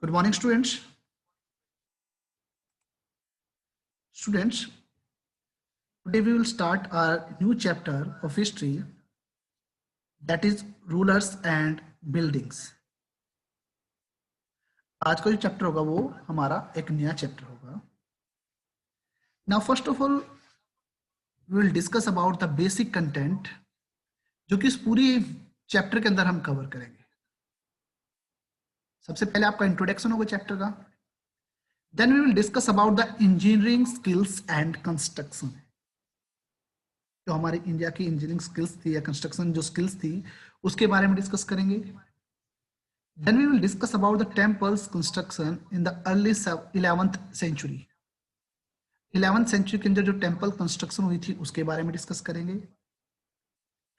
Good morning, students. Students, today we will start our new chapter of history, that is rulers and buildings. आज का जो chapter होगा वो हमारा एक नया चैप्टर होगा. Now first of all, we will discuss about the basic content जो कि इस पूरी चैप्टर के अंदर हम कवर करेंगे. सबसे पहले आपका इंट्रोडक्शन होगा चैप्टर का. Then we will discuss about the engineering skills and construction. जो हमारी इंडिया की इंजीनियरिंग स्किल्स थी या कंस्ट्रक्शन जो स्किल्स थी उसके बारे में डिस्कस करेंगे. Then we will discuss about the temples construction in the early 11th century. 11th century के अंदर जो टेम्पल कंस्ट्रक्शन हुई थी उसके बारे में डिस्कस करेंगे.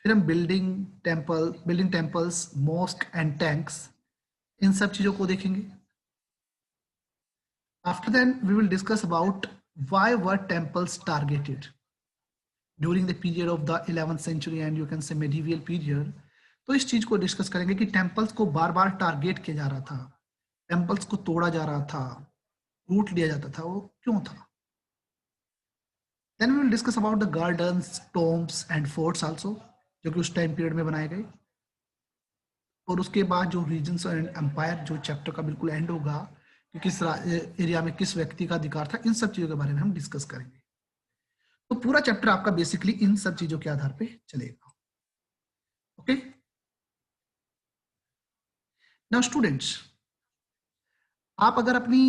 फिर हम building temples, mosque and tanks, इन सब चीजों को देखेंगे. After then we will discuss about why were temples targeted during the period of the 11th century and you can say medieval period. तो इस चीज को डिस्कस करेंगे कि टेम्पल्स को बार बार टारगेट किया जा रहा था, टेम्पल्स को तोड़ा जा रहा था, रूट लिया जाता था, वो क्यों था. Then we will discuss about the gardens, tombs and forts also, जो कि उस टाइम पीरियड में बनाए गए. और उसके बाद जो रीजन्स एंड एम्पायर जो चैप्टर का बिल्कुल एंड होगा कि किस एरिया में किस व्यक्ति का अधिकार था, इन सब चीजों के बारे में हम डिस्कस करेंगे. तो पूरा चैप्टर आपका बेसिकली इन सब चीजों के आधार पे चलेगा. ओके. नाउ स्टूडेंट्स, आप अगर अपनी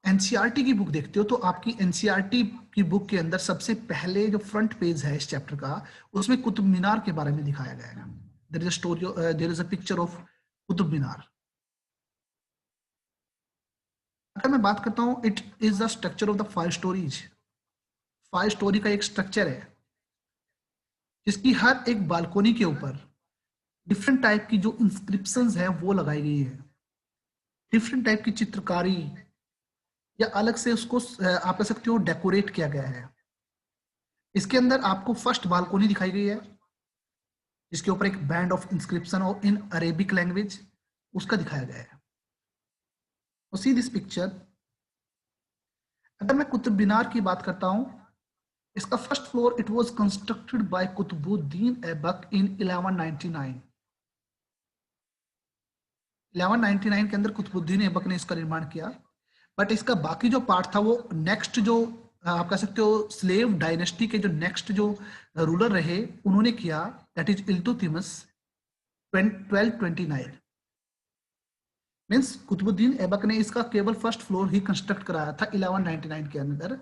एनसीईआरटी की बुक देखते हो तो आपकी एनसीईआरटी की बुक के अंदर सबसे पहले जो फ्रंट पेज है इस चैप्टर का, उसमें कुतुब मीनार के बारे में दिखाया गया है. There is a story, there is a picture of Qutub Minar. अगर मैं बात करता हूं, it is the structure of the 5 stories. 5 story का एक स्ट्रक्चर है जिसकी हर एक बालकोनी के ऊपर डिफरेंट टाइप की जो इंस्क्रिप्शंस है वो लगाई गई है, डिफरेंट टाइप की चित्रकारी या अलग से उसको आप कह सकते हो डेकोरेट किया गया है. इसके अंदर आपको फर्स्ट बालकोनी दिखाई गई है जिसके ऊपर एक बैंड ऑफ इंस्क्रिप्शन और इन अरेबिक लैंग्वेज उसका दिखाया गया है. See this picture. अगर मैं कुतुब मीनार की बात करता हूं, इसका first floor it was constructed by Qutubuddin Aibak in 1199. 1199 के अंदर कुतुबुद्दीन ऐबक ने इसका निर्माण किया. बट इसका बाकी जो पार्ट था वो नेक्स्ट जो आप कह सकते हो स्लेव डायनेस्टी के जो नेक्स्ट जो रूलर रहे उन्होंने किया, that is Iltutmish 1229. Means Qutbuddin Aibak ने इसका केवल फर्स्ट फ्लोर ही कंस्ट्रक्ट कराया था 1199 के अंदर.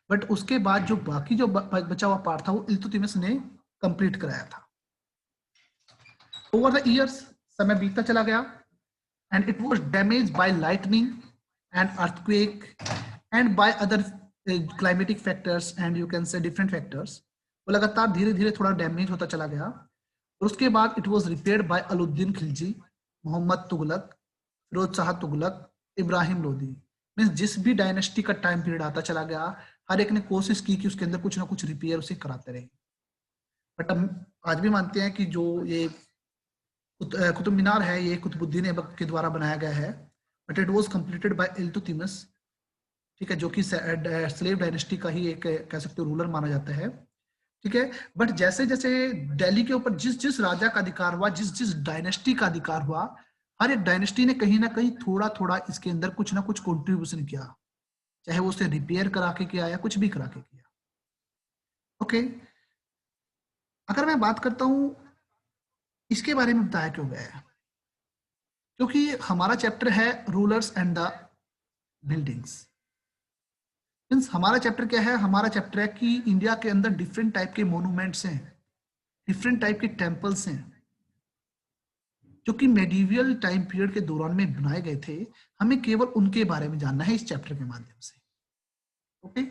बट उसके बाद जो बाकी जो बचा हुआ पार्ट था वो इल्तुतमिश ने कंप्लीट कराया था. ओवर द इयर्स समय बीतता चला गया and it was damaged bye lightning and earthquake and by other climatic factors and you can say different factors. वो लगातार धीरे धीरे थोड़ा डैमेज होता चला गया. और उसके बाद it was repaired by Alauddin Khilji, Muhammad Tughlaq, Firoz Shah Tughlaq, Ibrahim Lodi. Means जिस भी डायनेस्टी का टाइम पीरियड आता चला गया, हर एक ने कोशिश की कि उसके अंदर कुछ ना कुछ रिपेयर उसे कराते रहे. बट हम आज भी मानते हैं कि जो ये कुतुब मीनार है ये कुतुबुद्दीन ऐबक के द्वारा बनाया गया है. But it was completed by Iltutmish, ठीक है, जो कि स्लेव डायनेस्टी का ही एक कह सकते हो रूलर माना जाता है. ठीक है. बट जैसे जैसे दिल्ली के ऊपर जिस जिस राजा का अधिकार हुआ, जिस जिस डायनेस्टी का अधिकार हुआ, हर एक डायनेस्टी ने कहीं ना कहीं थोड़ा थोड़ा इसके अंदर कुछ ना कुछ कंट्रीब्यूशन किया, चाहे वो उसे रिपेयर करा के किया या कुछ भी करा के किया. ओके. अगर मैं बात करता हूं इसके बारे में बताया क्यों गया है, क्योंकि हमारा चैप्टर है rulers and the buildings. Means हमारा चैप्टर क्या है, हमारा चैप्टर है कि इंडिया के अंदर डिफरेंट टाइप के मोन्यूमेंट्स हैं, डिफरेंट टाइप के टेम्पल्स हैं जो कि मेडिवियल टाइम पीरियड के दौरान में बनाए गए थे. हमें केवल उनके बारे में जानना है इस चैप्टर के माध्यम से. ओके.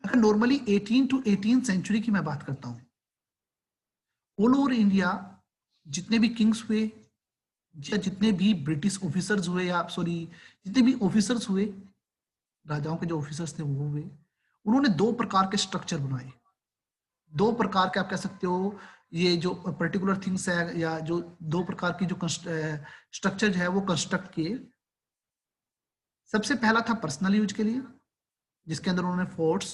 अगर नॉर्मली 18 to 18 सेंचुरी की मैं बात करता हूं, ऑल ओवर इंडिया जितने भी किंग्स हुए या जितने भी ब्रिटिश ऑफिसर्स हुए या सॉरी जितने भी ऑफिसर्स हुए, राजाओं के जो ऑफिसर्स थे वो हुए, उन्होंने 2 प्रकार के स्ट्रक्चर बनाए, 2 प्रकार के आप कह सकते हो ये जो पर्टिकुलर थिंग्स है या जो दो प्रकार की जो स्ट्रक्चर है वो कंस्ट्रक्ट किए। सबसे पहला था पर्सनल यूज के लिए, जिसके अंदर उन्होंने फोर्ट्स,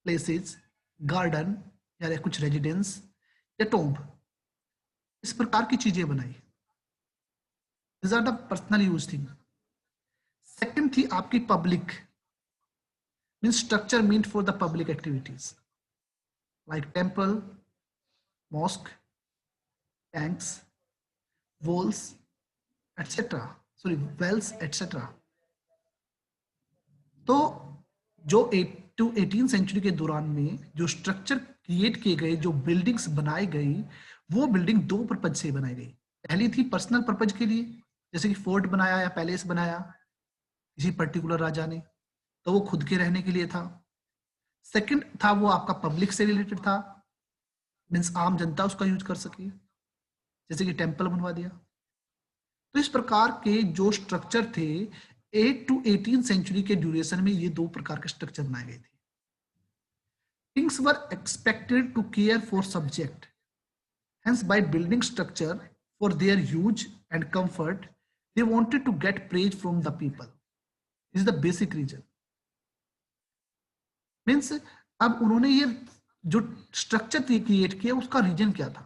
प्लेसेस, गार्डन या कुछ रेजिडेंस या टोम्ब, इस प्रकार की चीजें बनाई। This are the personal use thing. Second थी आपकी public, means structure meant for the public activities like temple, mosque, tanks, walls etcetera, sorry wells etcetera. तो जो 8 to 18 सेंचुरी के दौरान में जो स्ट्रक्चर क्रिएट किए गए, जो बिल्डिंग्स बनाई गई, वो बिल्डिंग दो पर्पज से बनाई गई। पहली थी पर्सनल पर्पज के लिए, जैसे कि फोर्ट बनाया या पैलेस बनाया किसी पर्टिकुलर राजा ने, तो वो खुद के रहने के लिए था। सेकंड था वो आपका पब्लिक से रिलेटेड था, मीन्स आम जनता उसका यूज कर सके, जैसे कि टेम्पल बनवा दिया। तो इस प्रकार के जो स्ट्रक्चर थे 8 to 18 सेंचुरी के ड्यूरेशन में, ये दो प्रकार के स्ट्रक्चर बनाए गए थे। Kings were expected to care for subject. Hence, by building structure for their use and comfort, they wanted to get praise from the people. This is the basic reason. Means, अब उन्होंने ये जो structure create किया उसका reason क्या था?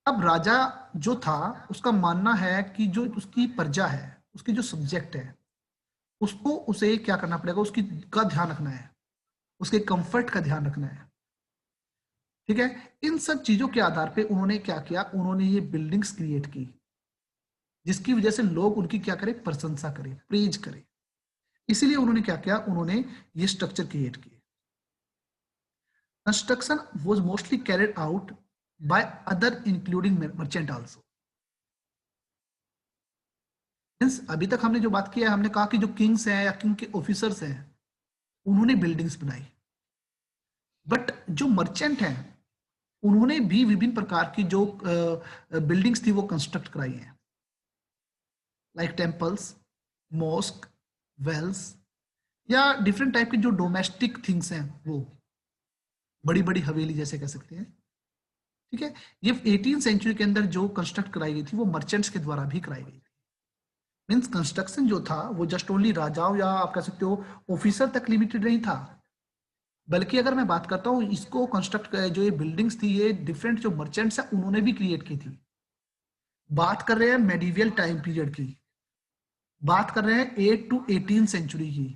अब राजा जो था उसका मानना है कि जो उसकी प्रजा है, उसकी जो सब्जेक्ट है, उसको उसे क्या करना पड़ेगा, उसकी का ध्यान रखना है, उसके कंफर्ट का ध्यान रखना है। ठीक है, इन सब चीजों के आधार पे उन्होंने क्या किया, उन्होंने ये बिल्डिंग्स क्रिएट की, जिसकी वजह से लोग उनकी क्या करें, प्रशंसा करें, प्रेज करें। इसीलिए उन्होंने क्या किया, उन्होंने ये स्ट्रक्चर क्रिएट किए। Construction was mostly carried out by other including merchant also. Means अभी तक हमने जो बात किया है, हमने कहा कि जो किंग्स हैं या किंग के ऑफिसर्स हैं उन्होंने बिल्डिंग्स बनाई, बट जो मर्चेंट हैं उन्होंने भी विभिन्न प्रकार की जो बिल्डिंग्स थी वो कंस्ट्रक्ट कराई हैं, लाइक टेम्पल्स, मॉस्क, वेल्स या डिफरेंट टाइप की जो डोमेस्टिक थिंग्स हैं, वो बड़ी बड़ी हवेली जैसे कह सकते हैं। ठीक है, ये 18 सेंचुरी के अंदर जो कंस्ट्रक्ट कराई गई थी वो मर्चेंट्स के द्वारा भी कराई गई थी। मीन्स कंस्ट्रक्शन जो था वो जस्ट ओनली राजाओं या आप कह सकते हो ऑफिसर तक लिमिटेड नहीं था, बल्कि अगर मैं बात करता हूँ इसको कंस्ट्रक्ट जो ये बिल्डिंग्स थी ये डिफरेंट जो मर्चेंट्स हैं उन्होंने भी क्रिएट की थी। बात कर रहे हैं मेडिवियल टाइम पीरियड की, बात कर रहे हैं 8 to 18 सेंचुरी की।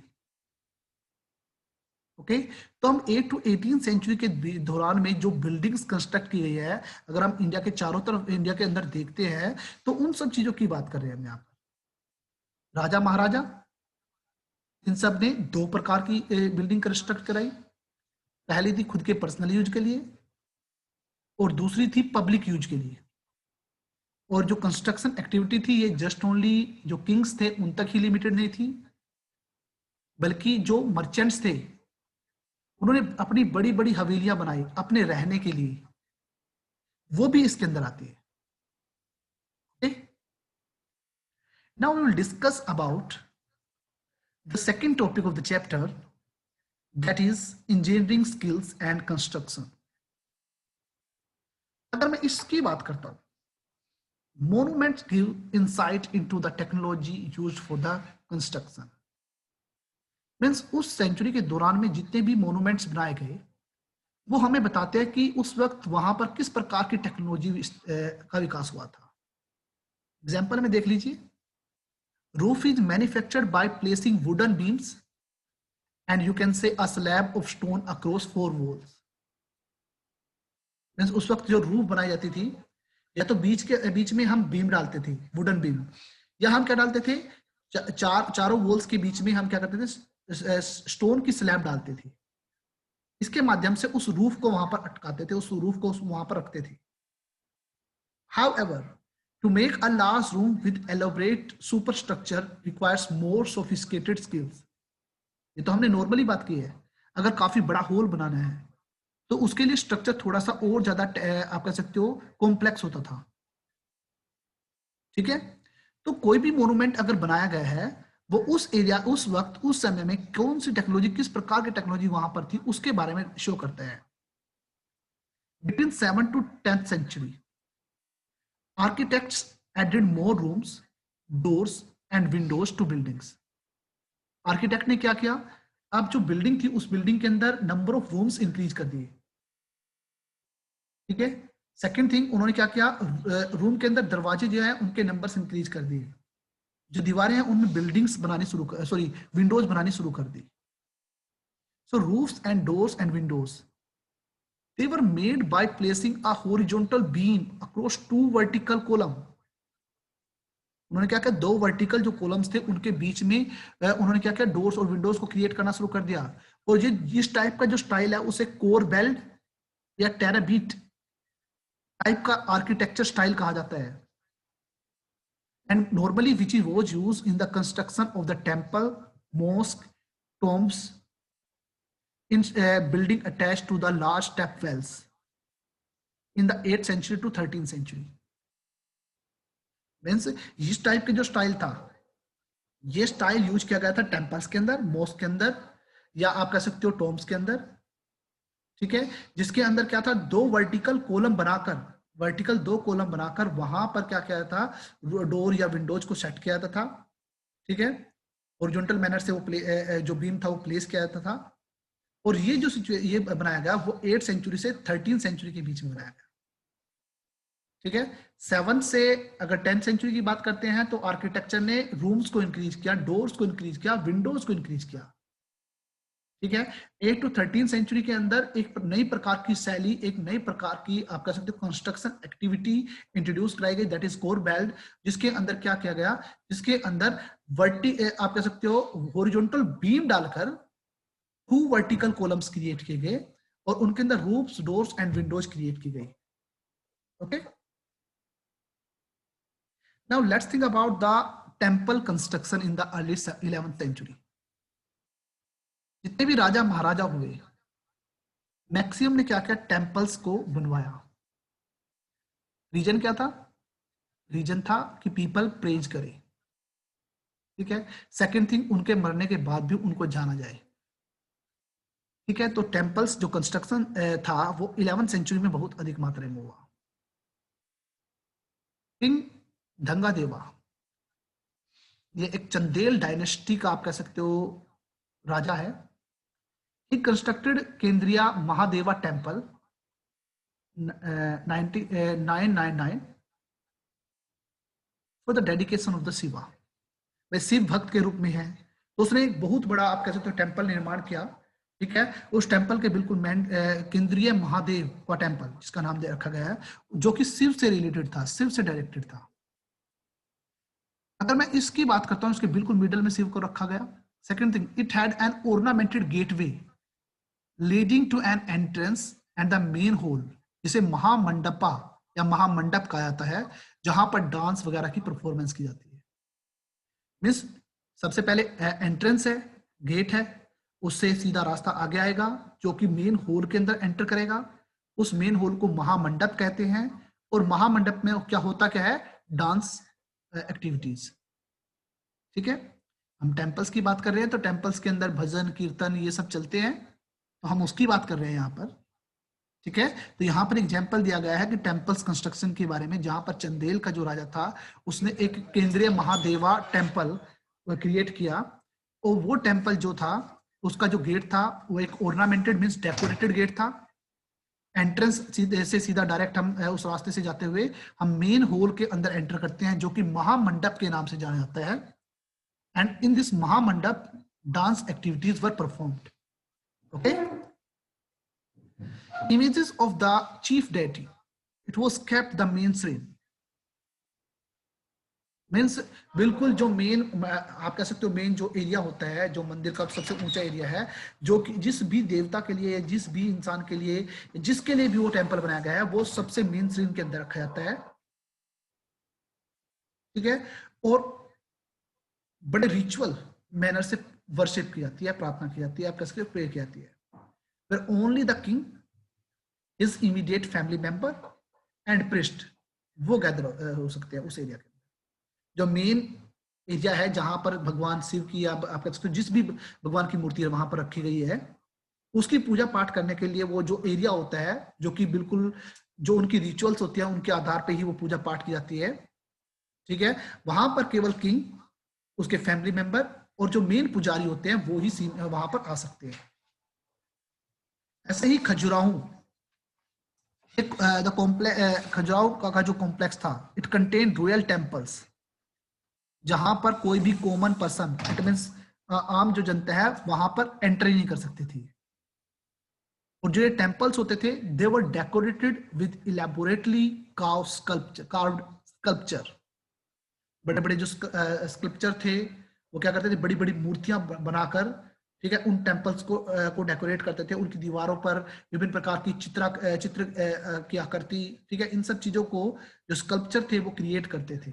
ओके, तो हम 8 to 18 सेंचुरी के दौरान में जो बिल्डिंग्स कंस्ट्रक्ट की गई है, अगर हम इंडिया के चारों तरफ, इंडिया के अंदर देखते हैं तो उन सब चीजों की बात कर रहे हैं हम यहाँ पर। राजा महाराजा इन सब ने दो प्रकार की बिल्डिंग कंस्ट्रक्ट कराई। पहली थी खुद के पर्सनल यूज के लिए और दूसरी थी पब्लिक यूज के लिए। और जो कंस्ट्रक्शन एक्टिविटी थी ये जस्ट ओनली जो किंग्स थे उन तक ही लिमिटेड नहीं थी, बल्कि जो मर्चेंट्स थे उन्होंने अपनी बड़ी बड़ी हवेलियां बनाई अपने रहने के लिए, वो भी इसके अंदर आती है। Okay, now we will discuss about the second topic of the chapter, that is engineering skills and construction. अगर मैं इसकी बात करता हूं, monuments give insight into the technology used for the construction. Means उस सेंचुरी के दौरान में जितने भी मोनूमेंट्स बनाए गए वो हमें बताते हैं कि उस वक्त वहां पर किस प्रकार की टेक्नोलॉजी का विकास हुआ था। एग्जाम्पल में देख लीजिए, roof is manufactured by placing wooden beams and you can say a slab of stone across 4 walls. Means उस वक्त जो रूफ बनाई जाती थी, या तो बीच में हम बीम डालते थे, वुडन बीम, या हम क्या डालते थे, चारों वॉल्स के बीच में हम क्या करते थे, स्टोन की स्लैब डालते थे। इसके माध्यम से उस रूफ को वहां पर अटकाते थे, उस रूफ को वहां पर रखते थे। However, to make a large room with elaborate superstructure requires more sophisticated skills. ये तो हमने नॉर्मली बात की है, अगर काफी बड़ा होल बनाना है तो उसके लिए स्ट्रक्चर थोड़ा सा और ज्यादा आप कह सकते हो कॉम्प्लेक्स होता था। ठीक है, तो कोई भी मोनूमेंट अगर बनाया गया है वो उस एरिया, उस वक्त, उस समय में कौन सी टेक्नोलॉजी, किस प्रकार की टेक्नोलॉजी वहां पर थी उसके बारे में शो करता है। Between 7th to 10th century, architects added more rooms, doors and windows to buildings. Architect ने क्या किया, अब जो बिल्डिंग थी उस बिल्डिंग के अंदर नंबर ऑफ रूम्स इंक्रीज कर दिए, ठीक है। सेकंड थिंग उन्होंने क्या किया, रूम के अंदर दरवाजे जो है उनके नंबर्स इंक्रीज कर दिए, जो दीवारें हैं उनमें बिल्डिंग्स बनानी शुरू कर, सॉरी विंडोज बनानी शुरू कर दी। So roofs and doors and windows, they were made by placing a horizontal beam across two vertical column. उन्होंने क्या किया, दो वर्टिकल जो कॉलम्स थे उनके बीच में उन्होंने क्या किया, डोर्स और विंडोज को क्रिएट करना शुरू कर दिया। और ये इस टाइप का जो स्टाइल है उसे कोर बेल्ट या टेराबीट टाइप का आर्किटेक्चर स्टाइल कहा जाता है। And normally which was used in the construction of the temple, mosque, tombs, in building attached to the large step wells in the 8th century to 13th century. Means इस type के जो style था, ये style use किया गया था temples के अंदर, मॉस्क के अंदर, या आप कह सकते हो टॉम्ब्स के अंदर, ठीक है, जिसके अंदर क्या था, दो वर्टिकल कॉलम बनाकर वहां पर क्या किया था, डोर या विंडोज को सेट किया जाता था, ठीक है, हॉरिजॉन्टल मैनर से वो जो बीम था वो प्लेस किया जाता था। और ये जो ये बनाया गया वो 8th सेंचुरी से 13th सेंचुरी के बीच में बनाया गया, ठीक है। 7 से अगर 10th सेंचुरी की बात करते हैं तो आर्किटेक्चर ने रूम्स को इंक्रीज किया, डोर्स को इंक्रीज किया, विंडोज को इंक्रीज किया, ठीक है। 8 to 13th सेंचुरी के अंदर एक नई प्रकार की शैली, एक नई प्रकार की आप कह सकते हो कंस्ट्रक्शन एक्टिविटी इंट्रोड्यूस कराई गई, दैट इज कोर बेल्ट, जिसके अंदर क्या किया गया, जिसके अंदर आप कह सकते हो हॉरिजॉन्टल बीम डालकर 2 वर्टिकल कॉलम्स क्रिएट किए गए और उनके अंदर roofs, doors and windows create की गई। Okay, now let's think about the temple construction in the early 11th century. जितने भी राजा महाराजा हुए, मैक्सिमम ने क्या किया, टेंपल्स को बनवाया। रीजन क्या था, रीजन था कि पीपल प्रेज करे, ठीक है। सेकंड थिंग, उनके मरने के बाद भी उनको जाना जाए, ठीक है। तो टेम्पल्स जो कंस्ट्रक्शन था वो 11th सेंचुरी में बहुत अधिक मात्रा में हुआ। किंग धंगादेवा, ये एक चंदेल डायनेस्टी का आप कह सकते हो राजा है। ही कंस्ट्रक्टेड केंद्रीय Mahadeva temple 999 for the dedication of the Shiva, वह शिव भक्त के रूप में है, तो उसने एक बहुत बड़ा आप कह सकते हो टेम्पल निर्माण किया, ठीक है। उस टेंपल के बिल्कुल मेन केंद्रीय महादेव का टेंपल, जिसका नाम दे रखा गया है, जो कि शिव से रिलेटेड था, शिव से डायरेक्टेड था। अगर मैं इसकी बात करता हूं, इसके बिल्कुल मिडल में शिव को रखा गया। Second thing, it had an ornamented gateway leading to an entrance and the main hall, जिसे महामंडपा या महामंडप कहा जाता है, जहां पर डांस वगैरह की परफॉर्मेंस की जाती है। मीन्स सबसे पहले एंट्रेंस है, गेट है, उससे सीधा रास्ता आगे आएगा जो कि मेन हॉल के अंदर एंटर करेगा। उस मेन हॉल को महामंडप कहते हैं, और महामंडप में क्या होता क्या है, डांस एक्टिविटीज, ठीक है। हम टेम्पल्स की बात कर रहे हैं तो टेम्पल्स के अंदर भजन कीर्तन ये सब चलते हैं, तो हम उसकी बात कर रहे हैं यहाँ पर, ठीक है। तो यहाँ पर एग्जाम्पल दिया गया है कि टेम्पल्स कंस्ट्रक्शन के बारे में, जहां पर चंदेल का जो राजा था उसने एक केंद्रीय महादेवा टेम्पल क्रिएट किया, और वो टेम्पल जो था उसका जो गेट था वो एक ऑर्नामेंटेड मींस डेकोरेटेड गेट था। एंट्रेंस सीधे से सीधा डायरेक्ट हम उस रास्ते से जाते हुए हम मेन हॉल के अंदर एंटर करते हैं, जो कि महामंडप के नाम से जाना जाता है। And in this mahamandapa dance activities were performed, okay. Images of the chief deity, it was kept the main shrine, means बिल्कुल जो मेन आप कह सकते हो मेन जो एरिया होता है, जो मंदिर का सबसे ऊंचा एरिया है, जो कि जिस भी देवता के लिए, जिस भी इंसान के लिए, जिसके लिए भी वो टेंपल बनाया गया है, वो सबसे मेन श्रेन के अंदर रखा जाता है, ठीक है। और बड़े रिचुअल मैनर से वर्शिप की जाती है, प्रार्थना की जाती है, आप कह सकते हो प्रे की जाती है। फिर only the king, his immediate family member and priest वो गैदर हो सकते हैं उस एरिया के। जो मेन एरिया है जहां पर भगवान शिव की आप कह सकते हो जिस भी भगवान की मूर्ति है वहां पर रखी गई है, उसकी पूजा पाठ करने के लिए वो जो एरिया होता है, जो कि बिल्कुल जो उनकी रिचुअल्स होती है उनके आधार पे ही वो पूजा पाठ की जाती है, ठीक है। वहां पर केवल किंग, उसके फैमिली मेंबर और जो मेन पुजारी होते हैं वो ही वहां पर आ सकते हैं। ऐसे ही खजुराहो, एक द कॉम्प्लेक्स, खजुराहो का जो कॉम्प्लेक्स था, इट कंटेन रॉयल टेम्पल्स, जहां पर कोई भी कॉमन पर्सन, इट मीन्स आम जो जनता है वहां पर एंट्री नहीं कर सकती थी। और जो ये टेम्पल्स होते थे, they were decorated with elaborately carved sculpture. बड़े बड़े जो स्कल्पचर थे वो क्या करते थे, बड़ी बड़ी मूर्तियां बनाकर, ठीक है, उन टेम्पल्स को डेकोरेट करते थे। उनकी दीवारों पर विभिन्न प्रकार की चित्र की आकृति, ठीक है, इन सब चीजों को जो स्कल्पचर थे वो क्रिएट करते थे।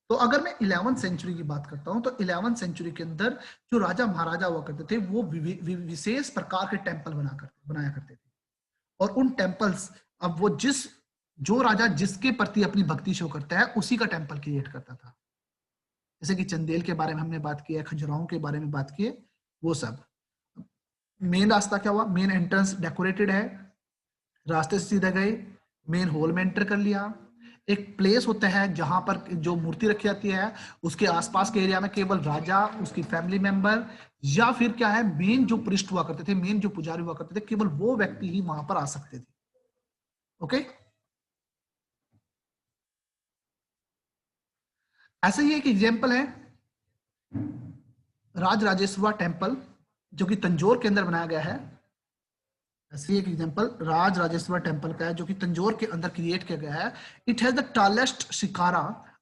तो अगर मैं 11वीं सेंचुरी की बात करता हूं तो 11वीं सेंचुरी के अंदर जो राजा महाराजा हुआ करते थे वो विशेष प्रकार के टेम्पल बनाया करते थे। और उन टेम्पल्स, अब वो जो राजा जिसके प्रति अपनी भक्ति शो करता है उसी का टेम्पल क्रिएट करता था। जैसे कि चंदेल के बारे में हमने बात की है, खजुराहो के बारे में बात की है, वो सब। मेन रास्ता क्या हुआ, मेन एंट्रेंस डेकोरेटेड है, रास्ते से सीधा गए, मेन हॉल में एंटर कर लिया। एक प्लेस होता है जहां पर जो मूर्ति रखी जाती है, उसके आसपास के एरिया में केवल राजा, उसकी फैमिली मेंबर या फिर क्या है, मेन जो पृष्ठ हुआ करते थे, मेन जो पुजारी हुआ करते थे, केवल वो व्यक्ति ही वहां पर आ सकते थे। ओके, ऐसे ही एक एग्जाम्पल है राज राजेश्वर टेम्पल, जो कि तंजौर के अंदर बनाया गया है। ऐसे एक एग्जांपल राज राजेश्वर टेम्पल का है जो कि तंजौर के अंदर क्रिएट किया गया है। It has the tallest shikara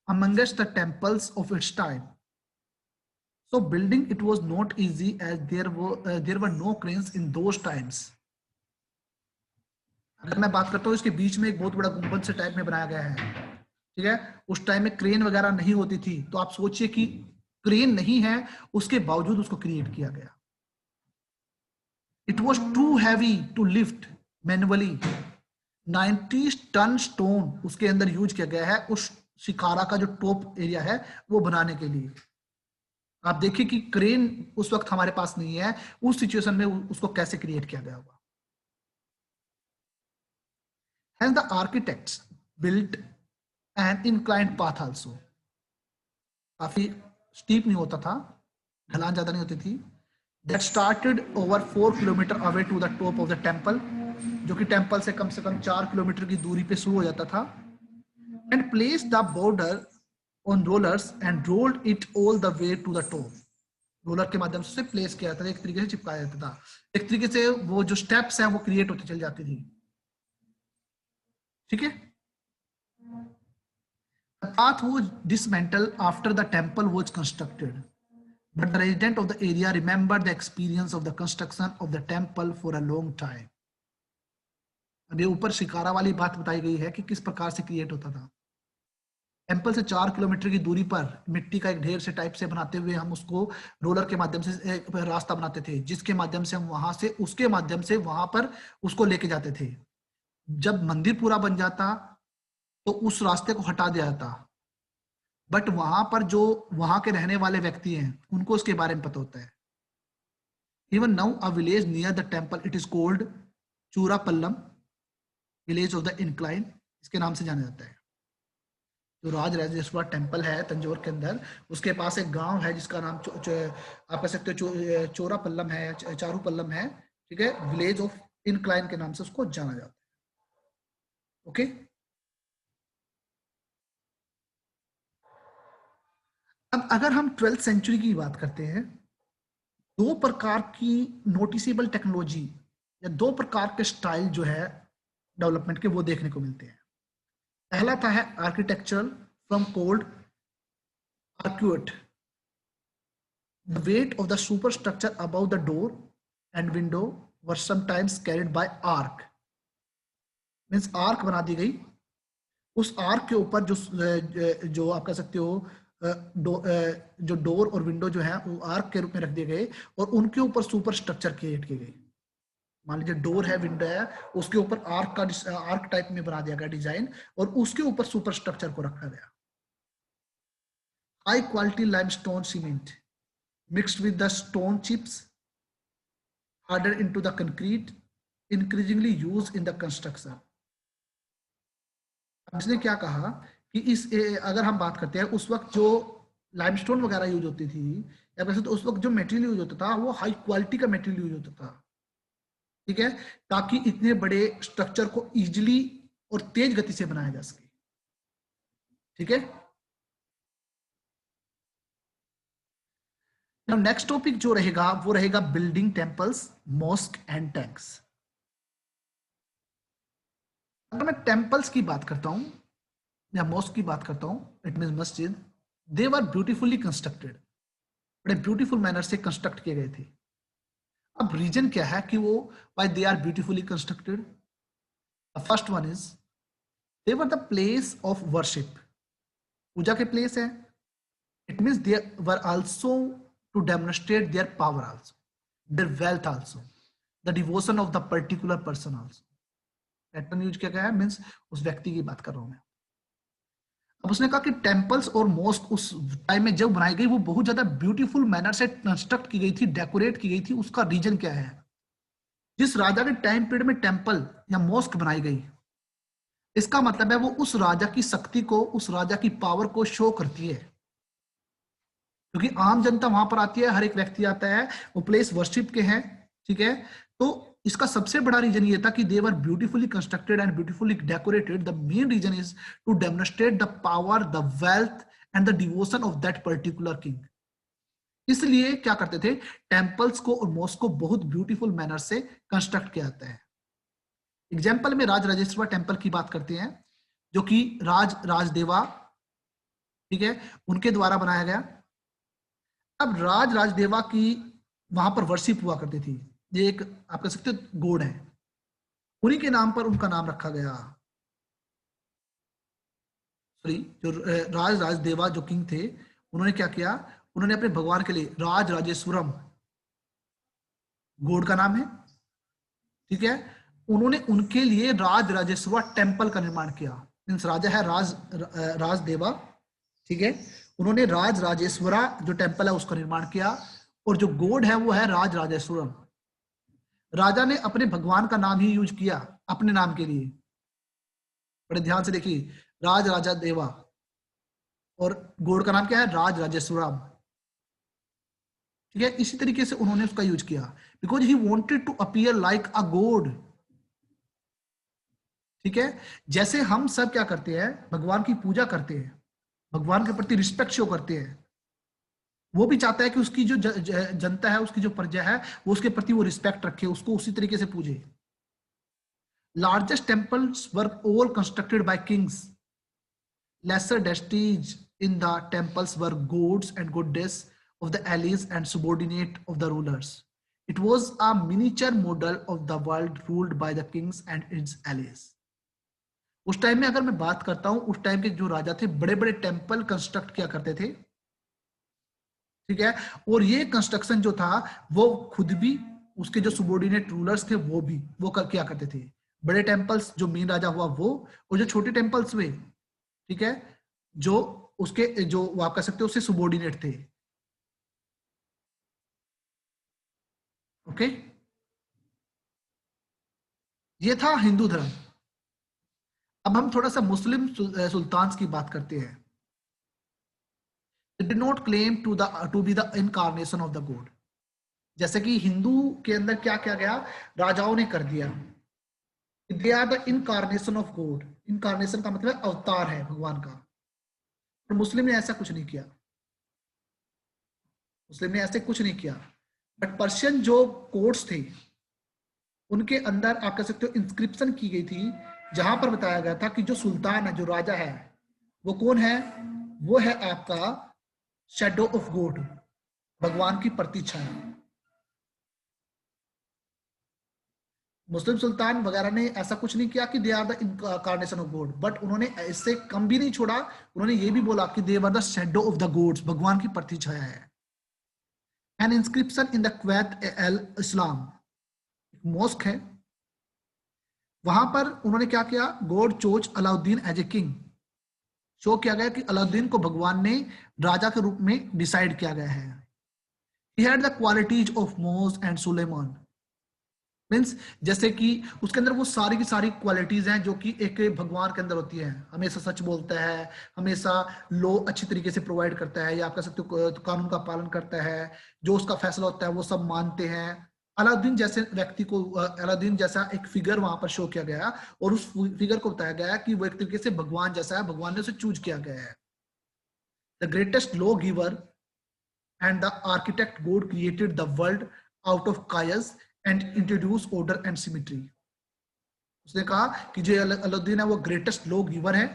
amongst the temples of its time. So building it was not easy as there were no cranes in those times. अगर मैं बात करता हूँ, इसके बीच में एक बहुत बड़ा गुंबद से टाइप में बनाया गया है, ठीक है। उस टाइम में क्रेन वगैरह नहीं होती थी, तो आप सोचिए कि क्रेन नहीं है उसके बावजूद उसको क्रिएट किया गया। It was too heavy to lift manually. 90 ton stone उसके अंदर यूज किया गया है उस शिकारा का जो टॉप एरिया है वो बनाने के लिए। आप देखिए कि क्रेन उस वक्त हमारे पास नहीं है, उस सिचुएशन में उसको कैसे क्रिएट किया गया होगा। Hence the architects built an inclined path also. काफी स्टीप नहीं होता था, ढलान ज्यादा नहीं होती थी। That started over 4 kilometre away to the top of the temple, जो कि टेम्पल से कम 4 किलोमीटर की दूरी पे शुरू हो जाता था। And placed the border on rollers and rolled it all the way to the top. Roller के माध्यम से प्लेस किया जाता था, एक तरीके से चिपकाया जाता था, एक तरीके से वो जो स्टेप्स हैं वो क्रिएट होती चल जाती थी, ठीक है। The path was dismantled after the temple was constructed, but the residents of the area remembered the experience of the construction of the temple for a long time. अब ये ऊपर शिकारा वाली बात बताई गई है कि किस प्रकार से क्रिएट होता था। टेम्पल से 4 किलोमीटर की दूरी पर मिट्टी का एक ढेर से टाइप से बनाते हुए हम उसको रोलर के माध्यम से एक रास्ता बनाते थे, जिसके माध्यम से हम वहां से उसके माध्यम से वहां पर उसको लेके जाते थे। जब मंदिर पूरा बन जाता तो उस रास्ते को हटा दिया जाता, बट वहां पर जो वहां के रहने वाले व्यक्ति हैं उनको उसके बारे में पता होता है। Even now a village near the temple, it is called Churapallam, village of the incline, इसके नाम से जाना जाता है। जो राज राजेश्वर टेम्पल है तंजौर के अंदर, उसके पास एक गांव है जिसका नाम आप कह सकते हो चोरापल्लम है, चारूपल्लम है, ठीक है। विलेज ऑफ इनक्लाइन के नाम से उसको जाना जाता है। ओके, अब अगर हम 12th सेंचुरी की बात करते हैं, दो प्रकार की नोटिसेबल टेक्नोलॉजी या दो प्रकार के स्टाइल जो है डेवलपमेंट के वो देखने को मिलते हैं। पहला था है architecture from cold arcuate, the weight of the superstructure above the door and window were sometimes carried by arc, means arc बना दी गई, उस आर्क के ऊपर जो आप कह सकते हो जो डोर और विंडो जो है वो आर्क के रूप में रख दिए गए और उनके ऊपर सुपर स्ट्रक्चर क्रिएट किए गए। मान लीजिए डोर है, विंडो है, उसके ऊपर आर्क टाइप में बना दिया गया डिजाइन और उसके ऊपर सुपर स्ट्रक्चर को रखा गया। High quality limestone cement mixed with the stone chips, hardened into the concrete, increasingly used in the construction. अब इसने क्या कहा कि अगर हम बात करते हैं उस वक्त जो लाइमस्टोन वगैरह यूज होती थी, या वैसे तो उस वक्त जो मटेरियल यूज होता था वो हाई क्वालिटी का मटेरियल यूज होता था, ठीक है, ताकि इतने बड़े स्ट्रक्चर को इजीली और तेज गति से बनाया जा सके, ठीक है। नेक्स्ट टॉपिक जो रहेगा वो रहेगा building temples, mosque and tanks. अगर मैं टेम्पल्स की बात करता हूं या मॉस्क की बात करता हूं, इट मींस मस्जिद, दे वर ब्यूटीफुली कंस्ट्रक्टेड, बड़े ब्यूटीफुल मैनर से कंस्ट्रक्ट किए गए थे। अब रीजन क्या है कि वो why they are beautifully constructed? The first one is they were the place of worship, पूजा के प्लेस है। It means they were also to demonstrate their power also, their wealth also, the devotion of the particular person also. Pattern use किया गया है, means उस व्यक्ति की बात कर रहा हूं मैं। अब उसने कहा कि टेम्पल्स और मॉस्क उस टाइम में जब बनाई गई वो बहुत ज्यादा ब्यूटीफुल मैनर से कंस्ट्रक्ट की गई थी, डेकोरेट की गई थी। उसका रीजन क्या है? जिस राजा के टाइम पीरियड में टेम्पल या मॉस्क बनाई गई, इसका मतलब है वो उस राजा की शक्ति को, उस राजा की पावर को शो करती है, क्योंकि आम जनता वहां पर आती है, हर एक व्यक्ति आता है, वो प्लेस वर्शिप के हैं, ठीक है। तो इसका सबसे बड़ा रीजन ये था कि they were beautifully constructed and beautifully decorated. The main reason is to demonstrate the power, the wealth and the devotion of that particular king. इसलिए क्या करते थे, टेम्पल्स को और मॉस्क को बहुत ब्यूटीफुल मैनर से कंस्ट्रक्ट किया जाता है। एग्जाम्पल में राज राजेश्वर टेम्पल की बात करते हैं, जो कि राजदेवा, ठीक है, उनके द्वारा बनाया गया। अब राजदेवा की वहां पर वर्शिप हुआ करती थी। ये एक आप कह सकते हो गॉड है, उन्हीं के नाम पर उनका नाम रखा गया। सॉरी, जो राजदेवा जो किंग थे, उन्होंने क्या किया, उन्होंने अपने भगवान के लिए राजराजेश्वरम, गॉड का नाम है, ठीक है, उन्होंने उनके लिए राजराजेश्वर टेम्पल का निर्माण किया। मींस राजा है राजदेवा, ठीक है, उन्होंने राजराजेश्वरा जो टेम्पल है उसका निर्माण किया, और जो गॉड है वो है राजराजेश्वरम। राजा ने अपने भगवान का नाम ही यूज किया अपने नाम के लिए। बड़े ध्यान से देखिए, राजा देवा और गॉड का नाम क्या है, राजराजेश्वरम, ठीक है। इसी तरीके से उन्होंने उसका यूज किया, because he wanted to appear like a god, ठीक है। जैसे हम सब क्या करते हैं, भगवान की पूजा करते हैं, भगवान के प्रति रिस्पेक्ट शो करते हैं, वो भी चाहता है कि उसकी जो जनता है, उसकी जो प्रजा है, वो उसके प्रति वो रिस्पेक्ट रखे, उसको उसी तरीके से पूजे। Largest temples were all constructed by kings, lesser deities in the temples were gods and goddess of the allies and subordinate of the rulers. It was a miniature model of the world ruled by the kings and its allies. उस time में अगर मैं बात करता हूं, उस time के जो राजा थे बड़े बड़े टेम्पल कंस्ट्रक्ट किया करते थे, ठीक है, और ये कंस्ट्रक्शन जो था वो खुद भी, उसके जो सुबॉर्डिनेट रूलर्स थे वो भी वो किया करते थे। बड़े टेम्पल्स जो मेन राजा हुआ वो, और जो छोटे टेम्पल्स हुए, ठीक है, जो उसके जो आप कह सकते हो उससे सुबॉर्डिनेट थे, ओके। ये था हिंदू धर्म। अब हम थोड़ा सा मुस्लिम सुल्तान की बात करते हैं। They did not claim to be the incarnation of the God. जैसे कि हिंदू के अंदर क्या किया गया, राजाओं ने कर दिया, they are the incarnation of God. Incarnation का मतलब अवतार है भगवान का। और मुस्लिम ने ऐसा कुछ नहीं किया, मुस्लिम ने ऐसे कुछ नहीं किया। बट पर्शियन जो कोर्ट्स थे, उनके अंदर आप कह सकते हो इंस्क्रिप्शन की गई थी, जहां पर बताया गया था कि जो सुल्तान है, जो राजा है, वो कौन है, वो है आपका शैडो ऑफ गॉड, भगवान की प्रतिछाया। मुस्लिम सुल्तान वगैरह ने ऐसा कुछ नहीं किया कि they are the incarnation of god, but उन्होंने इससे कम भी नहीं छोड़ा, उन्होंने ये भी बोला कि they were the shadow of the gods, भगवान की प्रतिछाया है। An inscription in the Quwwat al Islam, mosque है, वहां पर उन्होंने क्या किया, god chose Alauddin as a king, show किया गया कि अलाउद्दीन को भगवान ने राजा के रूप में डिसाइड किया गया है। He had the qualities of Moses and Suleiman, means जैसे कि उसके अंदर वो सारी की सारी क्वालिटीज हैं जो कि एक भगवान के अंदर होती हैं। हमेशा सच बोलता है, हमेशा लॉ अच्छी तरीके से प्रोवाइड करता है, या आप कह सकते हो कानून का पालन करता है, जो उसका फैसला होता है वो सब मानते हैं। अलाउद्दीन जैसे व्यक्ति को, अलाउद्दीन जैसा एक फिगर वहां पर शो किया गया, और उस फिगर को बताया गया कि वो एक तरीके से भगवान जैसा है, भगवान ने उसे चूज किया गया है। The greatest law giver and the architect God created the world out of chaos and introduced order and symmetry. उसने कहा कि जो अलाउद्दीन है वो ग्रेटेस्ट लॉ गिवर है,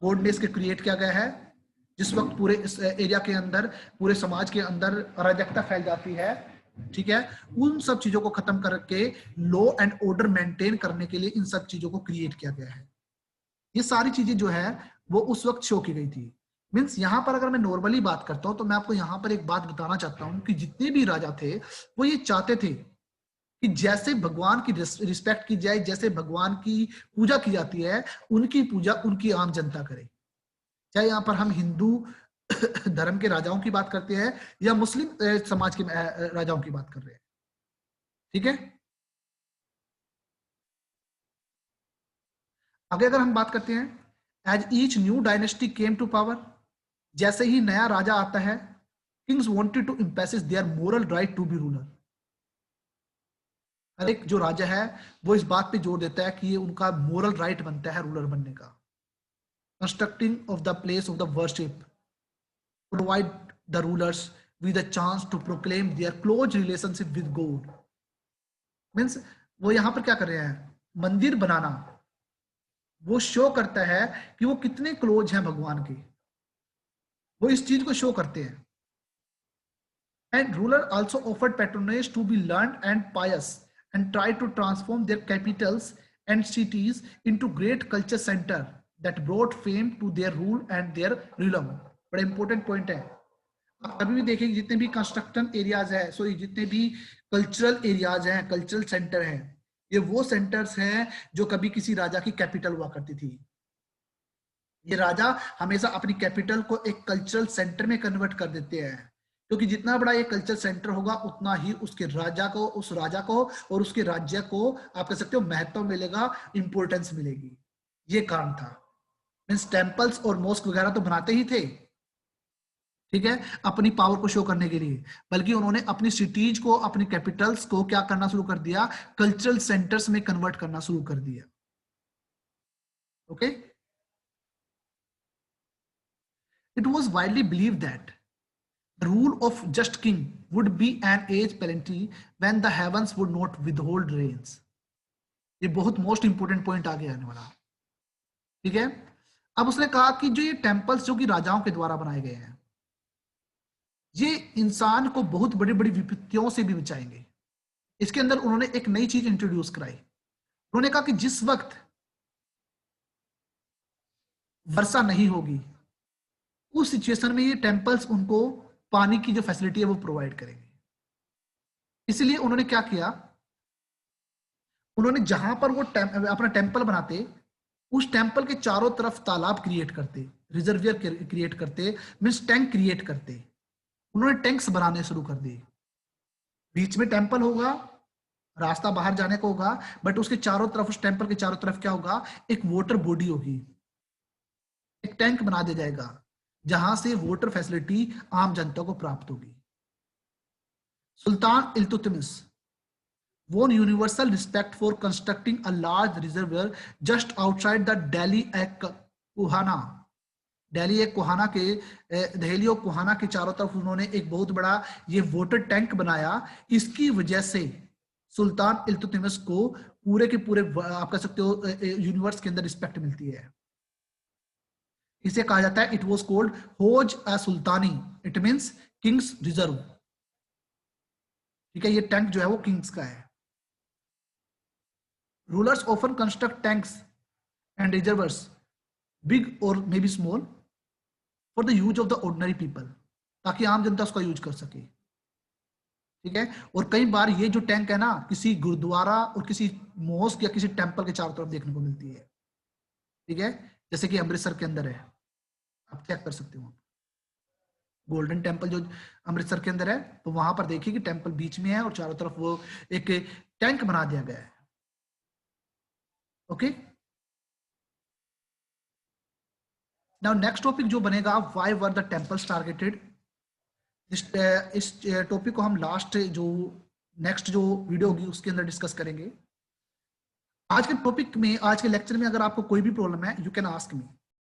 गॉड ने इसके क्रिएट किया गया है। जिस वक्त पूरे इस एरिया के अंदर, पूरे समाज के अंदर अराजकता फैल जाती है, ठीक है, उन सब चीजों को खत्म करके लॉ एंड ऑर्डर मेंटेन करने के लिए इन सब चीजों को क्रिएट किया गया है। ये सारी चीजें जो है वो उस वक्त शो की गई थी। मीन्स यहाँ पर अगर मैं नॉर्मली बात करता हूं तो मैं आपको यहाँ पर एक बात बताना चाहता हूं कि जितने भी राजा थे वो ये चाहते थे कि जैसे भगवान की रिस्पेक्ट की जाए, जैसे भगवान की पूजा की जाती है, उनकी पूजा उनकी आम जनता करे। चाहे यहाँ पर हम हिंदू धर्म के राजाओं की बात करते हैं या मुस्लिम समाज के राजाओं की बात कर रहे हैं, ठीक है। आगे अगर हम बात करते हैं, as each new dynasty came to power, जैसे ही नया राजा आता है, kings wanted to impress their moral right to be ruler. हर एक जो राजा है वो इस बात पे जोर देता है कि ये उनका मोरल राइट बनता है रूलर बनने का। Constructing of the place of the worship provide the rulers with a chance to proclaim their close relationship with god. Means वो यहां पर क्या कर रहे हैं, मंदिर बनाना वो शो करता है कि वो कितने क्लोज हैं भगवान के, वो इस चीज को शो करते हैं। And ruler also offered patronage to be learned and pious and tried to transform their capitals and cities into great culture center that brought fame to their rule and their realm. बड़ा important point है। आप कभी भी देखेंगे जितने भी construction areas है, sorry जितने भी कल्चरल एरियाज हैं, कल्चरल सेंटर हैं, ये वो सेंटर्स हैं जो कभी किसी राजा की कैपिटल हुआ करती थी। ये राजा हमेशा अपनी कैपिटल को एक कल्चरल सेंटर में कन्वर्ट कर देते हैं, क्योंकि जितना बड़ा ये कल्चर सेंटर होगा उतना ही उसके राजा को, उस राजा को और उसके राज्य को आप कह सकते हो महत्व मिलेगा, इंपॉर्टेंस मिलेगी। ये कारण था। मींस टेंपल्स और मॉस्क वगैरह तो बनाते ही थे, ठीक है, अपनी पावर को शो करने के लिए, बल्कि उन्होंने अपनी सिटीज को, अपनी कैपिटल्स को क्या करना शुरू कर दिया, कल्चरल सेंटर्स में कन्वर्ट करना शुरू कर दिया। Okay, it was widely believe that the rule of just king would be an age plenty when the heavens would not withhold rains. ये बहुत मोस्ट इंपोर्टेंट पॉइंट आगे आने वाला, ठीक है। अब उसने कहा कि जो ये टेम्पल्स जो कि राजाओं के द्वारा बनाए गए हैं, ये इंसान को बहुत बड़ी बड़ी विपत्तियों से भी बचाएंगे। इसके अंदर उन्होंने एक नई चीज इंट्रोड्यूस कराई। उन्होंने कहा कि जिस वक्त वर्षा नहीं होगी उस सिचुएशन में ये टेम्पल्स उनको पानी की जो फैसिलिटी है वो प्रोवाइड करेंगे। इसलिए उन्होंने क्या किया, उन्होंने जहां पर वो अपना टेम्पल बनाते, उस टेम्पल के चारों तरफ तालाब क्रिएट करते, रिजर्वियर क्रिएट करते, मींस टैंक क्रिएट करते। उन्होंने टैंक्स बनाने शुरू कर दिए। बीच में टेम्पल होगा, रास्ता बाहर जाने को होगा, बट उसके चारों तरफ, उस टेम्पल के चारों तरफ क्या होगा, एक वाटर बॉडी होगी, एक टैंक बना दिया जाएगा जहां से वाटर फैसिलिटी आम जनता को प्राप्त होगी। सुल्तान Iltutmish won universal respect for constructing a large reservoir just outside the Delhi at Kuhana। Delhi एक कुहाना के, दहली और कुहाना के चारों तरफ उन्होंने एक बहुत बड़ा ये वाटर टैंक बनाया। इसकी वजह से सुल्तान इल्तुतमिश को पूरे के पूरे आप कह सकते हो यूनिवर्स के अंदर रिस्पेक्ट मिलती है। इसे कहा जाता है, it was called Hauz i Sultani, it means king's reserve, ठीक है। ये टैंक जो है वो किंग्स का है। Rulers often construct tanks and reservoirs big और may be small for the use of the ordinary people, ताकि आम जनता उसका यूज कर सके, ठीक है। और कई बार ये जो टैंक है ना, किसी गुरुद्वारा और किसी मॉस्क या किसी टेंपल के चारों तरफ देखने को मिलती है, ठीक है। जैसे कि अमृतसर के अंदर है, आप चेक कर सकते हो, गोल्डन टेम्पल जो अमृतसर के अंदर है, तो वहां पर देखिए कि टेम्पल बीच में है और चारों तरफ वो एक टैंक बना दिया गया है। ओके, नाउ नेक्स्ट टॉपिक जो बनेगा, why were the temples targeted. इस टॉपिक को हम लास्ट जो नेक्स्ट जो वीडियो होगी उसके अंदर डिस्कस करेंगे। आज के टॉपिक में, आज के लेक्चर में अगर आपको कोई भी प्रॉब्लम है, यू कैन आस्क मी।